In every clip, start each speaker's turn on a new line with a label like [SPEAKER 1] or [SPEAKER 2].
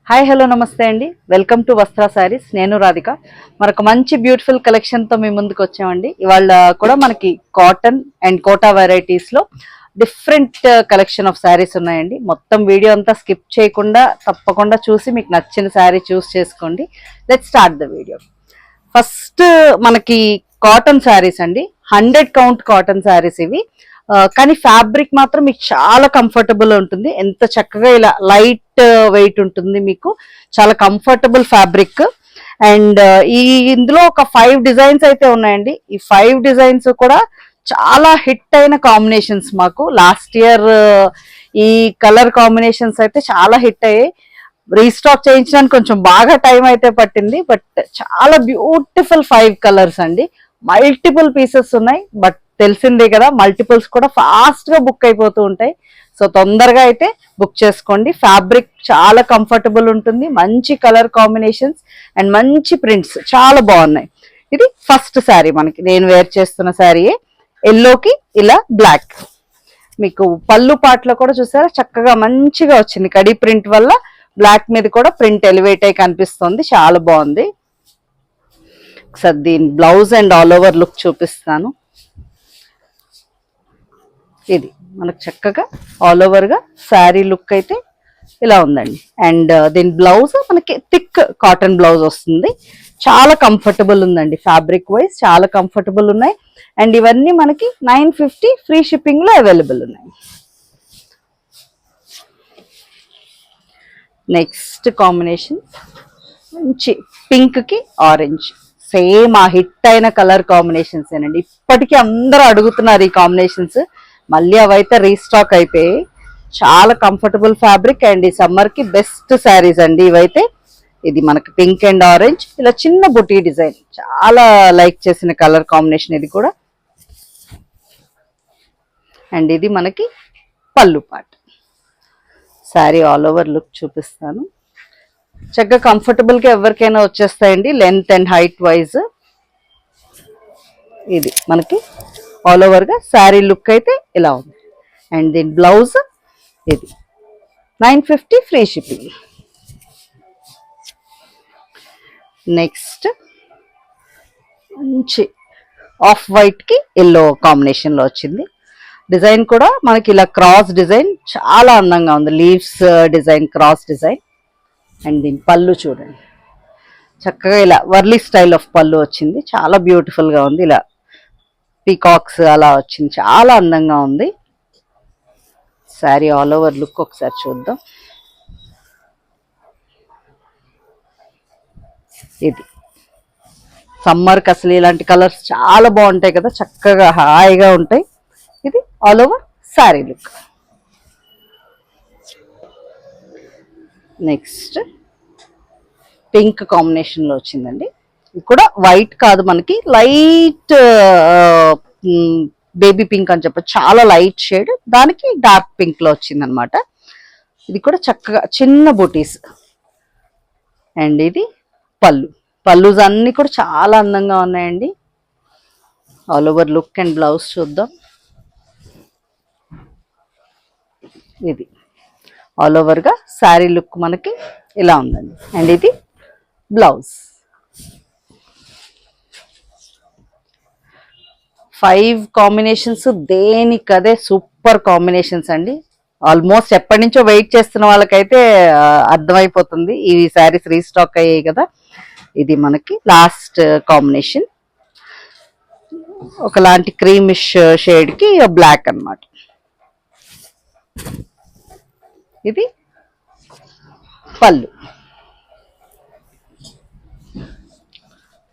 [SPEAKER 1] Hi hello నమస్తే అండి. Welcome to వస్త్ర శారీస్. నేను రాధిక. మనకు మంచి బ్యూటిఫుల్ కలెక్షన్తో మీ ముందుకు వచ్చామండి. ఇవాళ కూడా మనకి కాటన్ అండ్ కోటా వెరైటీస్లో డిఫరెంట్ కలెక్షన్ ఆఫ్ శారీస్ ఉన్నాయండి. మొత్తం వీడియో అంతా స్కిప్ చేయకుండా తప్పకుండా చూసి మీకు నచ్చిన శారీ చూస్ చేసుకోండి. Let's start the video. First మనకి కాటన్ శారీస్ అండి. 100 కౌంట్ కాటన్ శారీస్ ఇవి. కానీ ఫ్యాబ్రిక్ మాత్రం మీకు చాలా కంఫర్టబుల్ ఉంటుంది. ఎంత చక్కగా ఇలా లైట్ వెయిట్ ఉంటుంది, మీకు చాలా కంఫర్టబుల్ ఫ్యాబ్రిక్. అండ్ ఈ ఇందులో ఒక 5 డిజైన్స్ అయితే ఉన్నాయండి. ఈ 5 డిజైన్స్ కూడా చాలా హిట్ అయిన కాంబినేషన్స్. మాకు లాస్ట్ ఇయర్ ఈ కలర్ కాంబినేషన్స్ అయితే చాలా హిట్ అయ్యాయి. రీస్టాక్ చేయించడానికి కొంచెం బాగా టైం అయితే పట్టింది, బట్ చాలా బ్యూటిఫుల్ 5 కలర్స్ అండి. మల్టిపుల్ పీసెస్ ఉన్నాయి, బట్ తెలిసిందే కదా, మల్టిపుల్స్ కూడా ఫాస్ట్ గా బుక్ అయిపోతూ ఉంటాయి. సో తొందరగా అయితే బుక్ చేసుకోండి. ఫ్యాబ్రిక్ చాలా కంఫర్టబుల్ ఉంటుంది, మంచి కలర్ కాంబినేషన్స్ అండ్ మంచి ప్రింట్స్ చాలా బాగున్నాయి. ఇది ఫస్ట్ శారీ మనకి నేను వేర్ చేస్తున్న శారీయే. ఎల్లోకి ఇలా బ్లాక్. మీకు పళ్ళు పాటలో కూడా చూసారా చక్కగా మంచిగా వచ్చింది. కడి ప్రింట్ వల్ల బ్లాక్ మీద కూడా ప్రింట్ ఎలివేట్ అయి కనిపిస్తుంది, చాలా బాగుంది. ఒకసారి దీని blouse and all over look చూపిస్తాను. ఇది మనకు చక్కగా ఆల్ ఓవర్ గా శారీ లుక్ అయితే ఇలా ఉందండి. అండ్ దీని బ్లౌజ్ మనకి థిక్ కాటన్ బ్లౌజ్ వస్తుంది. చాలా కంఫర్టబుల్ ఉందండి, ఫ్యాబ్రిక్ వైజ్ చాలా కంఫర్టబుల్ ఉన్నాయి. అండ్ ఇవన్నీ మనకి 950 ఫ్రీ షిప్పింగ్ లో అవైలబుల్ ఉన్నాయి. నెక్స్ట్ కాంబినేషన్ మంచి పింక్ కి ఆరెంజ్, సేమ్ ఆ హిట్ అయిన కలర్ కాంబినేషన్స్ ఏనండి. ఇప్పటికీ అందరూ అడుగుతున్నారు ఈ కాంబినేషన్స్. మళ్ళీ అవైతే రీస్టాక్ అయిపోయి చాలా కంఫర్టబుల్ ఫ్యాబ్రిక్ అండ్ ఈ సమ్మర్ కి బెస్ట్ శారీస్ అండి ఇవైతే. ఇది మనకి పింక్ అండ్ ఆరెంజ్ ఇలా చిన్న బుటీ డిజైన్, చాలా లైక్ చేసిన కలర్ కాంబినేషన్ ఇది కూడా. అండ్ ఇది మనకి పళ్ళు పాట. శారీ ఆల్ ఓవర్ లుక్ చూపిస్తాను. చక్కగా కంఫర్టబుల్ గా ఎవరికైనా వచ్చేస్తాయండి, లెంత్ అండ్ హైట్ వైజ్. ఇది మనకి ఆల్ ఓవర్ గా శారీ లుక్ అయితే ఇలా ఉంది. అండ్ దీని బ్లౌజ్ ఇది 950 ఫ్రీ షిప్పింగ్. నెక్స్ట్ మంచి ఆఫ్ వైట్ కి ఎల్లో కాంబినేషన్ లో వచ్చింది. డిజైన్ కూడా మనకి ఇలా క్రాస్ డిజైన్ చాలా అందంగా ఉంది, leaves design, cross design. And దీని పళ్ళు చూడండి, చక్కగా ఇలా వర్లీ స్టైల్ ఆఫ్ పళ్ళు వచ్చింది, చాలా బ్యూటిఫుల్ గా ఉంది. ఇలా పీకాక్స్ అలా వచ్చింది, చాలా అందంగా ఉంది. శారీ ఆల్ ఓవర్ లుక్ ఒకసారి చూద్దాం. ఇది సమ్మర్కి అసలు ఇలాంటి కలర్స్ చాలా బాగుంటాయి కదా, చక్కగా హాయిగా ఉంటాయి. ఇది all over sari look. Next pink combination లో వచ్చిందండి. ఇది కూడా వైట్ కాదు, మనకి లైట్ బేబీ పింక్ అని చెప్పచ్చు, చాలా లైట్ షేడ్, దానికి డార్క్ పింక్ లో వచ్చింది అనమాట. ఇది కూడా చక్కగా చిన్న బూటీస్. అండ్ ఇది పళ్ళుస్ అన్ని కూడా చాలా అందంగా ఉన్నాయండి. All over look and blouse చూద్దాం. ఇది ఆల్ ఓవర్ గా శారీ లుక్ మనకి ఇలా ఉందండి. అండ్ ఇది బ్లౌజ్. 5 కాంబినేషన్స్ దేనికదే సూపర్ కాంబినేషన్స్ అండి. ఆల్మోస్ట్ ఎప్పటి నుంచో వెయిట్ చేస్తున్న వాళ్ళకైతే అర్థమైపోతుంది ఈ శారీస్ రీస్టాక్ అయ్యాయి కదా. ఇది మనకి లాస్ట్ కాంబినేషన్, ఒకలాంటి క్రీమిష్ షేడ్ కి బ్లాక్ అన్నమాట. ఇది పళ్ళు.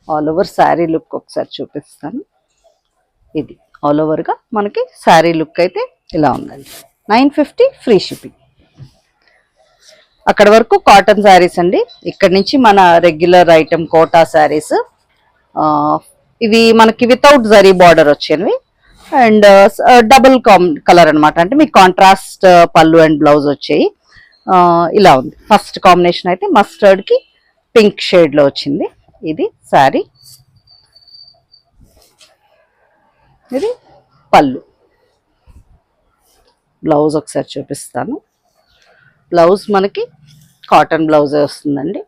[SPEAKER 1] ఆల్ ఓవర్ శారీ లుక్ ఒకసారి చూపిస్తాను. ఇది ఆల్ ఓవర్ గా మనకి శారీ లుక్ అయితే ఇలా ఉందండి. 950 ఫ్రీ షిప్పింగ్. అక్కడ వరకు కాటన్ శారీస్ అండి. ఇక్కడ నుంచి మన రెగ్యులర్ ఐటమ్ కోటా శారీస్. ఇవి మనకి వితౌట్ జరీ బార్డర్ వచ్చేవి అండ్ డబుల్ కలర్ అనమాట, అంటే మీకు కాంట్రాస్ట్ పళ్ళు అండ్ బ్లౌజ్ వచ్చాయి. ఇలా ఉంది. ఫస్ట్ కాంబినేషన్ అయితే మస్టర్డ్ కి పింక్ షేడ్ లో వచ్చింది. ఇది శారీ, ఇది పళ్ళు. బ్లౌజ్ ఒకసారి చూపిస్తాను. బ్లౌజ్ మనకి కాటన్ బ్లౌజ్ వస్తుందండి.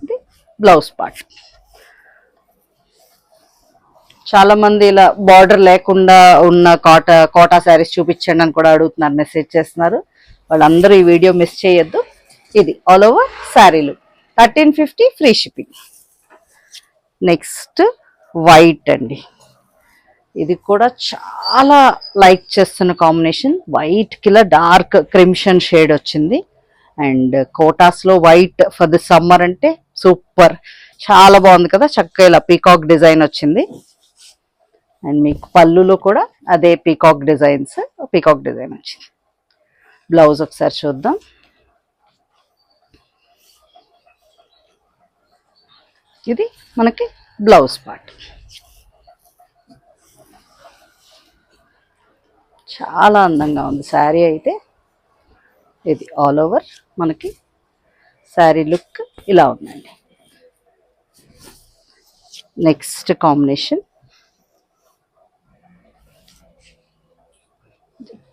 [SPEAKER 1] ఇది బ్లౌజ్ పార్ట్. చాలా మంది ఇలా బార్డర్ లేకుండా ఉన్న కోటా శారీస్ చూపించండి అని కూడా అడుగుతున్నారు, మెసేజ్ చేస్తున్నారు. వాళ్ళందరూ ఈ వీడియో మిస్ చేయొద్దు. ఇది ఆల్ ఓవర్ శారీలు 1350 ఫ్రీ షిప్పింగ్. నెక్స్ట్ వైట్ అండి. ఇది కూడా చాలా లైక్ చేస్తున్న కాంబినేషన్. వైట్ కిలా డార్క్ క్రిమ్షన్ షేడ్ వచ్చింది. అండ్ కోటాస్లో వైట్ ఫర్ ది సమ్మర్ అంటే సూపర్, చాలా బాగుంది కదా. చక్కగా ఇలా పీకాక్ డిజైన్ వచ్చింది. అండ్ మీకు పళ్ళులో కూడా అదే పీకాక్ డిజైన్ వచ్చింది. బ్లౌజ్ ఒకసారి చూద్దాం. ఇది మనకి బ్లౌజ్ పార్ట్. చాలా అందంగా ఉంది శారీ అయితే. ఇది ఆల్ ఓవర్ మనకి శారీ లుక్ ఇలా ఉందండి. నెక్స్ట్ కాంబినేషన్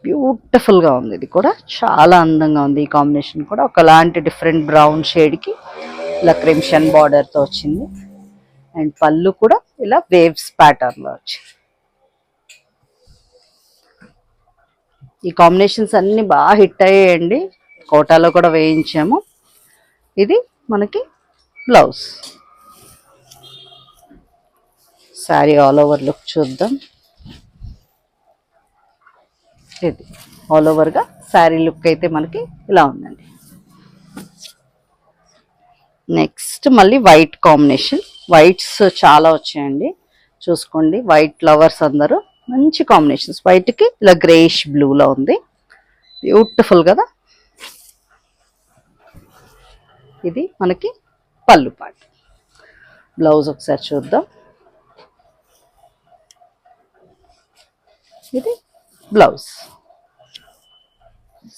[SPEAKER 1] బ్యూటిఫుల్గా ఉంది. ఇది కూడా చాలా అందంగా ఉంది. ఈ కాంబినేషన్ కూడా ఒకలాంటి డిఫరెంట్ బ్రౌన్ షేడ్కి ఇలా క్రిమ్షన్ బార్డర్తో వచ్చింది. అండ్ పళ్ళు కూడా ఇలా వేవ్స్ ప్యాటర్న్లో వచ్చింది. ఈ కాంబినేషన్స్ అన్నీ బాగా హిట్ అయ్యాయండి, కోటాలో కూడా వేయించాము. ఇది మనకి blouse. Sari all over look చూద్దాం. ఇది ఆల్ ఓవర్గా శారీ లుక్ అయితే మనకి ఇలా ఉందండి. నెక్స్ట్ మళ్ళీ వైట్ కాంబినేషన్. వైట్స్ చాలా వచ్చాయండి, చూసుకోండి. వైట్ లవర్స్ అందరూ మంచి కాంబినేషన్స్. వైట్కి ఇలా గ్రేష్ బ్లూలో ఉంది, బ్యూటిఫుల్ కదా. ఇది మనకి పళ్ళు పార్ట్. బ్లౌజ్ ఒకసారి చూద్దాం. ఇది blouse.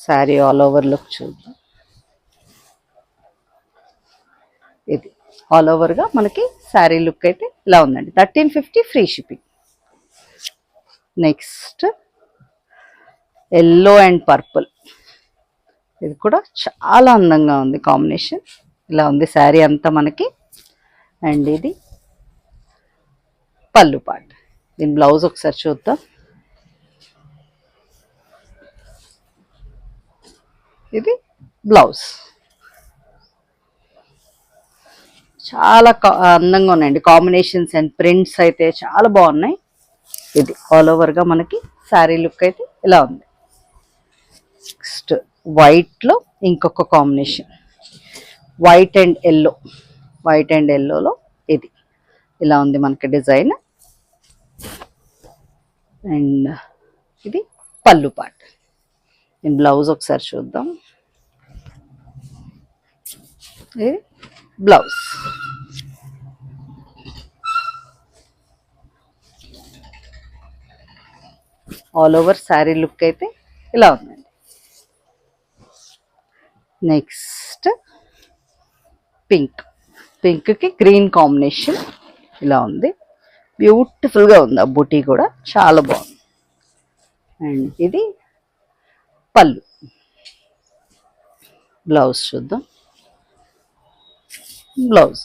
[SPEAKER 1] Sari all over look చూద్దాం. ఇది ఆల్ ఓవర్గా మనకి శారీ లుక్ అయితే ఇలా ఉందండి. 1350 free shipping. Next yellow and purple. ఇది కూడా చాలా అందంగా ఉంది కాంబినేషన్. ఇలా ఉంది శారీ అంతా మనకి. అండ్ ఇది పళ్ళు పార్ట్. దీని బ్లౌజ్ ఒకసారి చూద్దాం. ఇది బ్లౌజ్. చాలా అందంగా ఉన్నాయండి కాంబినేషన్స్ అండ్ ప్రింట్స్ అయితే చాలా బాగున్నాయి. ఇది ఆల్ ఓవర్గా మనకి శారీ లుక్ అయితే ఇలా ఉంది. నెక్స్ట్ వైట్లో ఇంకొక combination, white and yellow. White and ఎల్లోలో ఇది ఇలా ఉంది మనకి డిజైన్. అండ్ ఇది పళ్ళు పార్ట్. నేను బ్లౌజ్ ఒకసారి చూద్దాం. ఇది blouse. All over sari look అయితే ఇలా ఉందండి. Next pink. పింక్కి గ్రీన్ కాంబినేషన్ ఇలా ఉంది, బ్యూటిఫుల్గా ఉంది. ఆ బుటీ కూడా చాలా బాగుంది. అండ్ ఇది పళ్ళు. బ్లౌజ్ చూద్దాం. బ్లౌజ్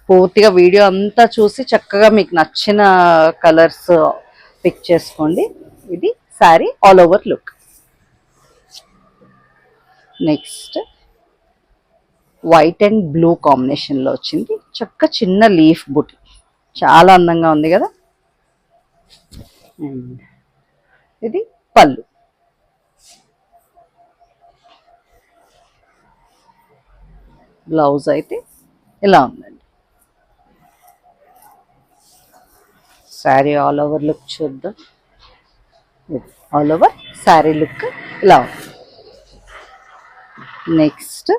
[SPEAKER 1] పూర్తిగా వీడియో అంతా చూసి చక్కగా మీకు నచ్చిన కలర్స్ పిక్ చేసుకోండి. ఇది sari all over look. Next white and blue కాంబినేషన్లో వచ్చింది. చక్క చిన్న లీఫ్ బుటీ, చాలా అందంగా ఉంది కదా. అండ్ ఇది పళ్ళు. బ్లౌజ్ అయితే ఇలా ఉందండి. శారీ ఆల్ ఓవర్ లుక్ చూద్దాం. ఆల్ ఓవర్ శారీ లుక్ ఇలా ఉంది. Next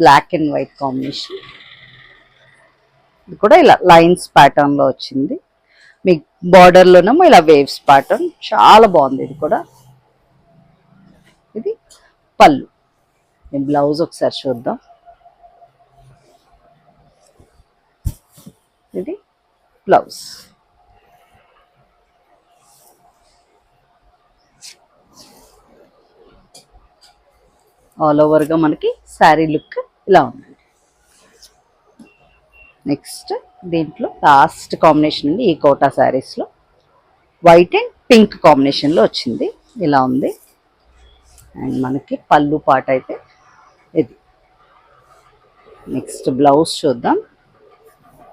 [SPEAKER 1] black and white combination. ఇది కూడా ఇలా లైన్స్ ప్యాటర్న్లో వచ్చింది. మీకు బార్డర్లోనేమో ఇలా వేవ్స్ ప్యాటర్న్, చాలా బాగుంది. ఇది కూడా ఇది పళ్ళు. నేను బ్లౌజ్ ఒకసారి చూద్దాం. ఇది బ్లౌజ్. ఆల్ ఓవర్గా మనకి శారీ లుక్ ఇలా ఉంది. నెక్స్ట్ దీంట్లో లాస్ట్ కాంబినేషన్ అండి ఈ కోటా శారీస్లో. వైట్ అండ్ పింక్ కాంబినేషన్లో వచ్చింది, ఇలా ఉంది. అండ్ మనకి పళ్ళు పాట అయితే ఇది. నెక్స్ట్ బ్లౌజ్ చూద్దాం.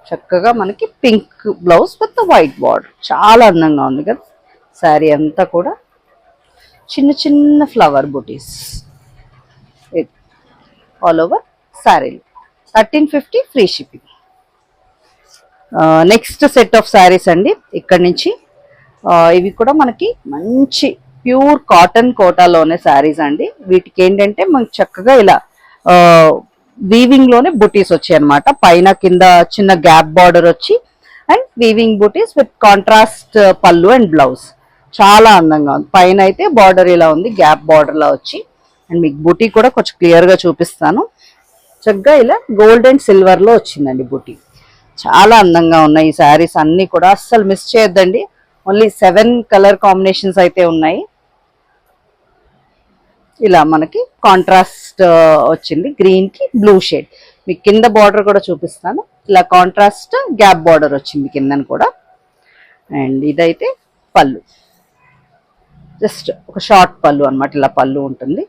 [SPEAKER 1] చక్కగా మనకి pink blouse with white border, చాలా అందంగా ఉంది కదా. శారీ అంతా కూడా చిన్న చిన్న flower buttis, all over sari. 1350 free shipping. Next set of saris అండి ఇక్కడ నుంచి. ఇవి కూడా మనకి మంచి ప్యూర్ కాటన్ కోటాలోనే శారీస్ అండి. వీటికి ఏంటంటే మనకి చక్కగా ఇలా వీవింగ్ లోనే బుటీస్ వచ్చాయి అనమాట. పైన కింద చిన్న గ్యాప్ బార్డర్ వచ్చి and weaving buttis with contrast పళ్ళు అండ్ బ్లౌజ్, చాలా అందంగా ఉంది. పైన అయితే బార్డర్ ఇలా ఉంది, గ్యాప్ బార్డర్ లా వచ్చి. అండ్ మీకు బుటీ కూడా కొంచెం క్లియర్ గా చూపిస్తాను. చక్కగా ఇలా గోల్డ్ అండ్ సిల్వర్ లో వచ్చిందండి బుటీ. చాలా అందంగా ఉన్నాయి ఈ శారీస్ అన్ని కూడా, అస్సలు మిస్ చేయొద్దండి. ఓన్లీ 7 కలర్ కాంబినేషన్స్ అయితే ఉన్నాయి. ఇలా మనకి కాంట్రాస్ట్ వచ్చింది, గ్రీన్ కి బ్లూ షేడ్. మీకు కింద బార్డర్ కూడా చూపిస్తాను. ఇలా కాంట్రాస్ట్ గ్యాప్ బార్డర్ వచ్చింది కిందన కూడా. అండ్ ఇదైతే పళ్ళు, జస్ట్ ఒక షార్ట్ పళ్ళు అనమాట, ఇలా పళ్ళు ఉంటుంది.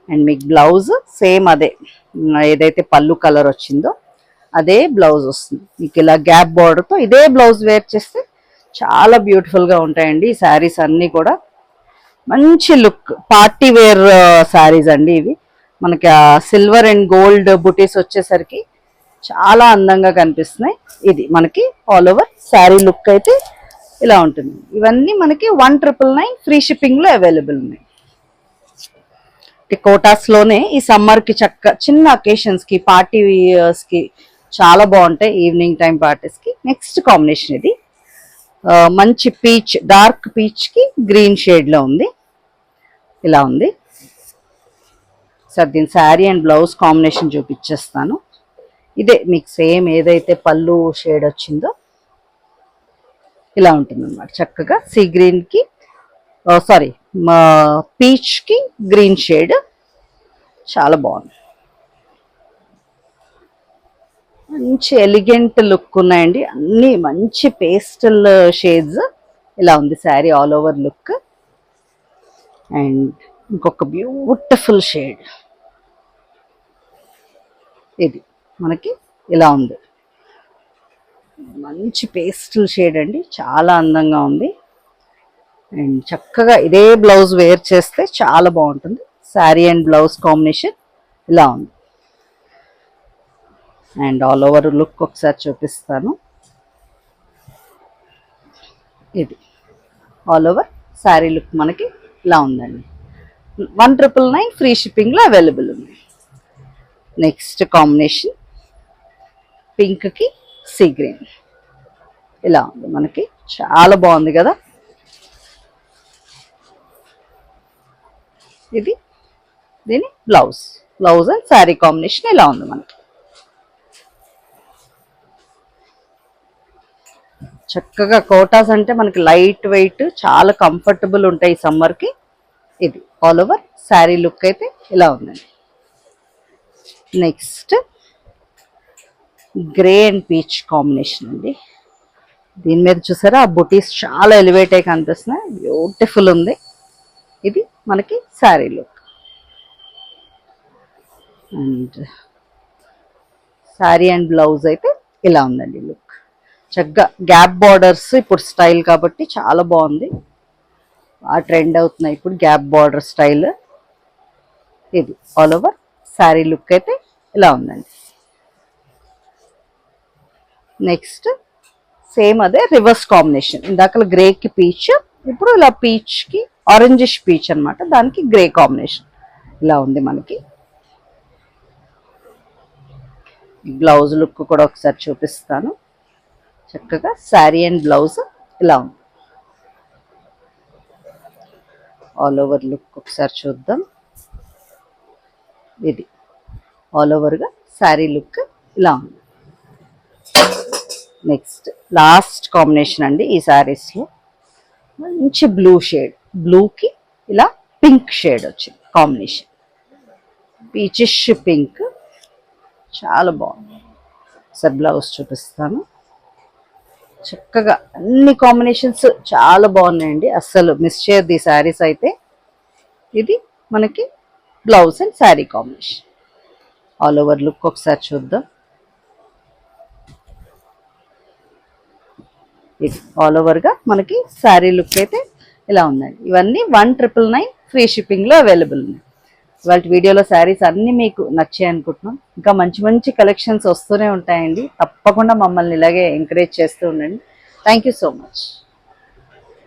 [SPEAKER 1] అండ్ మీకు బ్లౌజ్ సేమ్ అదే, ఏదైతే పళ్ళు కలర్ వచ్చిందో అదే బ్లౌజ్ వస్తుంది మీకు. ఇలా గ్యాప్ బార్డర్తో ఇదే బ్లౌజ్ వేర్ చేస్తే చాలా బ్యూటిఫుల్గా ఉంటాయండి ఈ శారీస్ అన్నీ కూడా. మంచి లుక్ పార్టీ వేర్ శారీస్ అండి ఇవి. మనకి సిల్వర్ అండ్ గోల్డ్ బుటీస్ వచ్చేసరికి చాలా అందంగా కనిపిస్తున్నాయి. ఇది మనకి ఆల్ ఓవర్ శారీ లుక్ అయితే ఇలా ఉంటుంది. ఇవన్నీ మనకి 1999 ఫ్రీ షిప్పింగ్లో అవైలబుల్ ఉన్నాయి. కోటాస్లోనే ఈ సమ్మర్కి చిన్న అకేషన్స్కి పార్టీస్కి చాలా బాగుంటాయి, ఈవినింగ్ టైం పార్టీస్కి. నెక్స్ట్ కాంబినేషన్ ఇది మంచి పీచ్, డార్క్ పీచ్కి గ్రీన్ షేడ్లో ఉంది, ఇలా ఉంది. సార్ దీని శారీ అండ్ బ్లౌజ్ కాంబినేషన్ చూపించేస్తాను. ఇదే మీకు సేమ్ ఏదైతే పళ్ళు షేడ్ వచ్చిందో ఇలా ఉంటుంది అనమాట. చక్కగా సీ గ్రీన్కి సారీ పీచ్కి గ్రీన్ షేడ్, చాలా బాగుంది. మంచి ఎలిగెంట్ లుక్ ఉన్నాయండి, అన్ని మంచి పేస్టల్ షేడ్స్. ఇలా ఉంది sari all over look. And ఇంకొక బ్యూటిఫుల్ షేడ్ ఇది మనకి ఇలా ఉంది, మంచి పేస్టల్ షేడ్ అండి, చాలా అందంగా ఉంది. అండ్ చక్కగా ఇదే బ్లౌజ్ వేర్ చేస్తే చాలా బాగుంటుంది. శారీ అండ్ బ్లౌజ్ కాంబినేషన్ ఇలా ఉంది. అండ్ ఆల్ ఓవర్ లుక్ ఒకసారి చూపిస్తాను. ఇది ఆల్ ఓవర్ శారీ లుక్ మనకి ఇలా ఉందండి. 1999 ఫ్రీ షిప్పింగ్లో అవైలబుల్ ఉంది. నెక్స్ట్ కాంబినేషన్ పింక్కి సీ గ్రీన్, ఇలా ఉంది మనకి, చాలా బాగుంది కదా. ఇది దీని బ్లౌజ్ అండ్ శారీ కాంబినేషన్ ఇలా ఉంది మనకి. చక్కగా కోటాస్ అంటే మనకి లైట్ వెయిట్, చాలా కంఫర్టబుల్ ఉంటాయి సమ్మర్కి. ఇది ఆల్ ఓవర్ శారీ లుక్ అయితే ఇలా ఉందండి. Next grey and peach combination అండి. దీని మీద చూసారా ఆ బుటీస్ చాలా ఎలివేట్ అయి కనిపిస్తున్నాయి, బ్యూటిఫుల్ ఉంది. ఇది మనకి sari look. And sari and blouse అయితే ఇలా ఉందండి లుక్. చక్కగా గ్యాప్ బార్డర్స్ ఇప్పుడు స్టైల్ కాబట్టి చాలా బాగుంది, ఆ ట్రెండ్ అవుతున్నాయి ఇప్పుడు గ్యాప్ బార్డర్ స్టైల్. ఇది ఆల్ ఓవర్ శారీ లుక్ అయితే ఇలా ఉందండి. నెక్స్ట్ సేమ్ అదే రివర్స్ కాంబినేషన్, ఇందాక గ్రేకి పీచ్, ఇప్పుడు ఇలా పీచ్కి ఆరెంజిష్ పీచ్ అనమాట, దానికి గ్రే కాంబినేషన్ ఇలా ఉంది మనకి. బ్లౌజ్ లుక్ కూడా ఒకసారి చూపిస్తాను. చక్కగా శారీ అండ్ బ్లౌజ్ ఇలా ఉంది. ఆల్ ఓవర్ లుక్ ఒకసారి చూద్దాం. ఇది ఆల్ ఓవర్గా శారీ లుక్ ఇలా ఉంది. నెక్స్ట్ లాస్ట్ కాంబినేషన్ అండి ఈ శారీస్లో. మంచి బ్లూ షేడ్, బ్లూకి ఇలా పింక్ షేడ్ వచ్చింది కాంబినేషన్. పీచిష్ పింక్, చాలా బాగుంది. సార్ బ్లౌజ్ చూపిస్తాను. చక్కగా అన్ని కాంబినేషన్స్ చాలా బాగున్నాయండి, అస్సలు మిస్ చేయొద్దు ఈ శారీస్ అయితే. ఇది మనకి blouse and sari combination. All over look ఒకసారి చూద్దాం. ఇది ఆల్ ఓవర్గా మనకి శారీ లుక్ అయితే ఇలా ఉందండి. ఇవన్నీ 1999 ఫ్రీ షిప్పింగ్లో అవైలబుల్ ఉన్నాయి. ఇవాళ వీడియోలో శారీస్ అన్నీ మీకు నచ్చాయి అనుకుంటున్నాం. ఇంకా మంచి మంచి కలెక్షన్స్ వస్తూనే ఉంటాయండి. తప్పకుండా మమ్మల్ని ఇలాగే ఎంకరేజ్ చేస్తూ ఉండండి. Thank you so much.